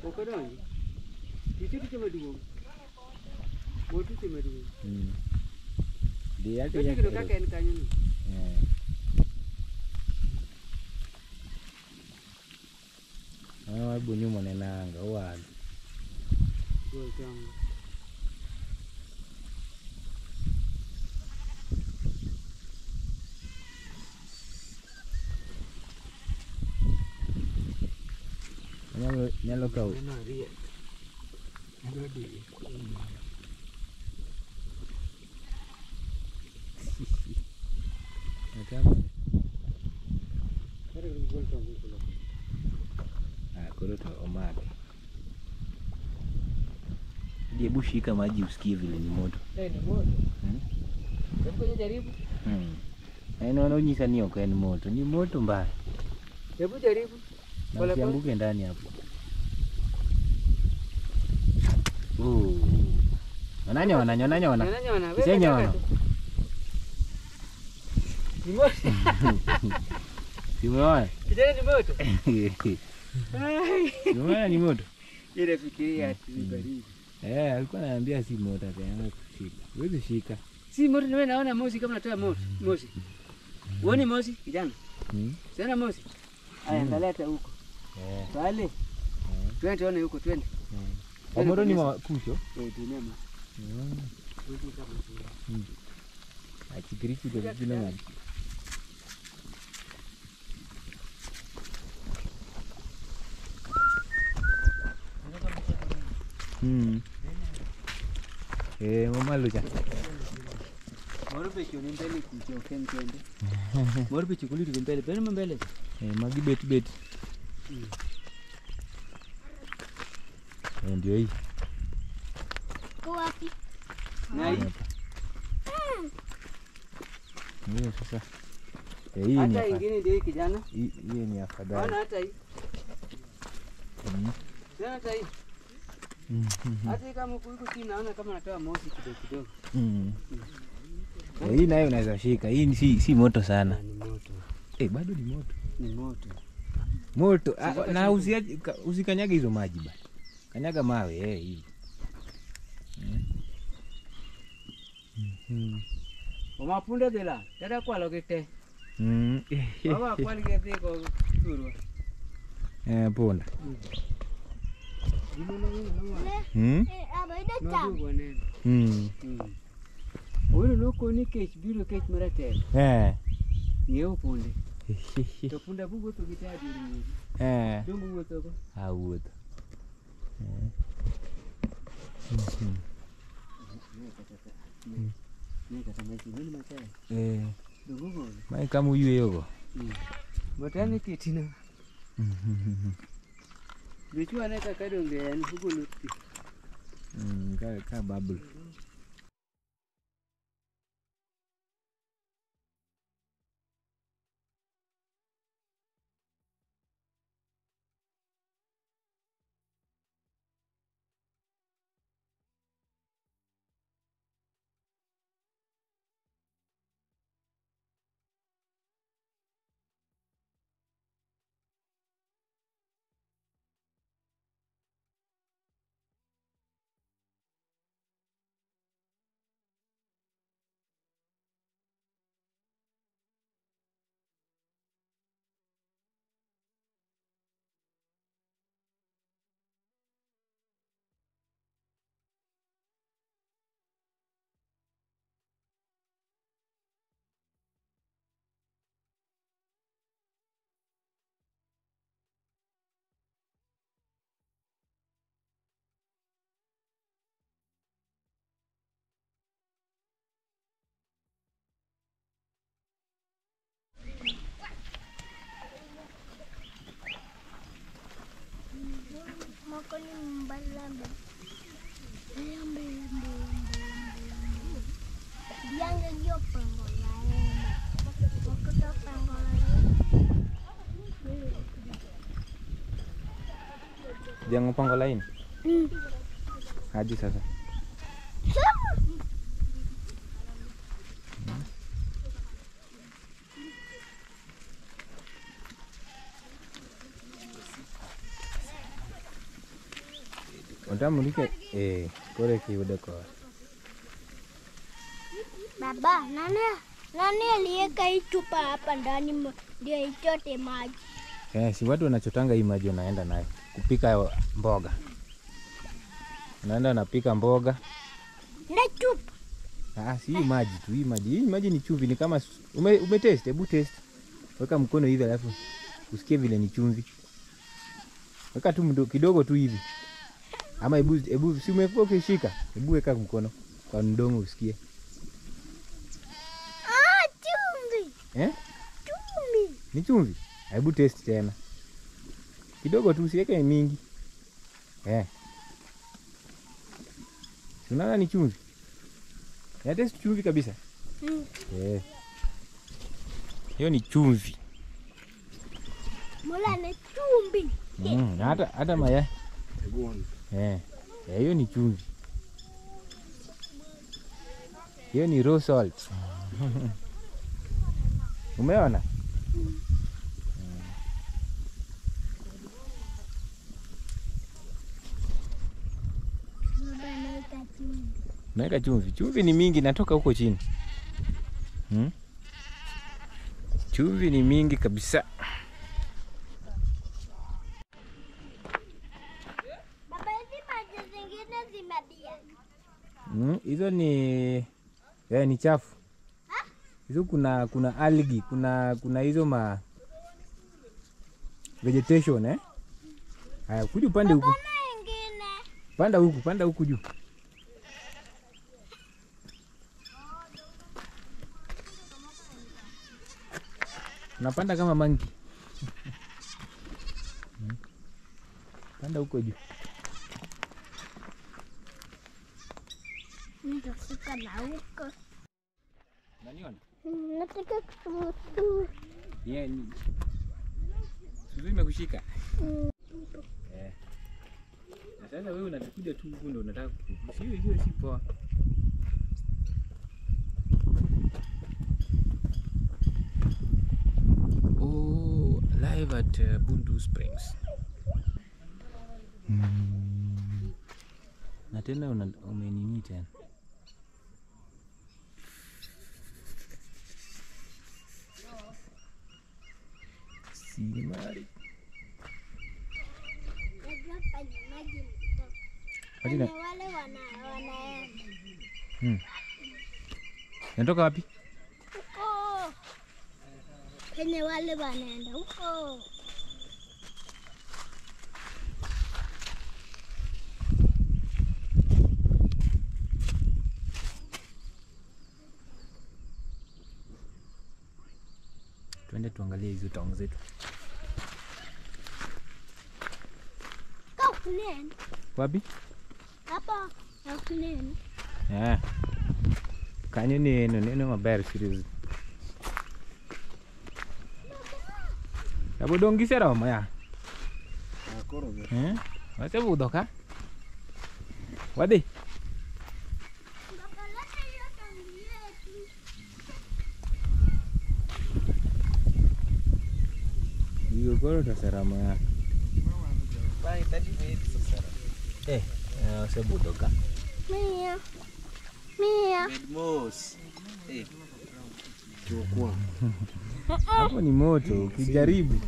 Pokoknya, itu cuma dua. Motu cuma dua. Dia tu yang kita kaken kanya ni. Bunyi mana nang kawan. Bukan. Nyalo kau. Ada di. Macam. Ada gol tong gol. Kolo tu omake. Dia bushika maji usikie vile ni moto. Ni moto. Hebu jaribu. Inaonyesha ni ni moto. Ni moto mbaya. Hebu jaribu. Usianguke ndani hapo. Wananya. Kisenya. Ni moto. Simuona. Kijana ni moto. Simuona ni moto. Ile fikiria ati baridi. Alikuwa ananiambia si moto tena kushika. Wewe shika. Si moto wewe naona moshi kama natoa moto. Moshi. Uone moshi kijana. Sana moshi. Aya ngaleta huko. Pale. Twende tuone huko twende. Moto ni makusho. Tunema. Akikirishi kwa jina gani? Mama lucha. Moro pecho ni mbele kicho kende. Moro pecho kuliri mbele, bene mbele. Magi bet. Ndio hii. Kwa wapi? Nai. Ndio sasa. Hii ni hata ingine ndio kijana. Hii ni afadhali. Bana hata hii. Tena hata hii. Hata kama huko si naona kama natoa moshi kidogo. Hii nayo unaweza shika. Hii si moto sana. Ni moto. Bado ni moto. Ni moto. Moto. Na usikanyage hizo maji bana. Kanyaga mawe hii. Omapunda dela. Dada kwa lokete. Baba kwa ligete ko turu. Punda. Abaida tam. Ule loko ni kech biro kech marate. Niyo punde. To punda bugo to gitadi ni. Dungu wuto ko. Wuto. Ni kata maji ni machai. Dungu. Mai kama uyuyo go. Botani kitina. Bichu aneka kadonge yani huko luti. Ka bubble. Jangan pangkal lain. Haji sasa. Utamulike kore kiude kwa. Baba, nani aliweka hii chupa hapa ndani ndio ichote maji? Si watu wanachotanga hii maji wanaenda nayo kupika mboga. Unaenda unapika mboga. Na chupa. Si maji tu, hii maji ni chumvi, ni kama umetest, hebu test. Weka mkono hivi alafu usikie vile ni chumvi. Weka tu kidogo tu hivi. Ama hebu si umekuwa ukishika, hebu weka mkono kwa mdomo usikie. Chumvi. Chumvi. Ni chumvi? Hebu test tena. Kidogo tu, usiweke mingi. Unaona ni chumvi? Ya test chumvi kabisa. Hiyo ni chumvi. Mola ni chumvi. Hata maya. Hiyo ni chumvi. Hiyo ni raw salt. Umeona? Naweka chumvi. Chumvi ni mingi, natoka huko chini. Chumvi ni mingi kabisa. Baba, hizi maji zingine zimedia. Hizo ni chafu. Hizo kuna algae, kuna hizo vegetation Haya, kuja upande huku. Panda huku juu. Unapanda kama monkey. Panda huko juu. Nitafika na huko. Unaniona? Nataka kutu. Sisi imekushika. Na sasa wewe unakuja tu huko ndio unataka kukushika. Hiyo si poa. Live at Bundu Springs. Na tena umenini tena. Simari. Wale wanaenda. Natoka wapi? Huko. Penye wale wanaenda huko. Twende tuangalie hizo town zetu. Kuneni. Wapi? Hapa kuneni. Kanyo neno maber series. Abo dongi sera maya. Koro. Wase budoka. Wadi. Iyo koro tasera maya. Bye, tadi ni sasara. Wase budoka. Mia. Medmos. Chukua. Hapo ni moto, ukijaribu.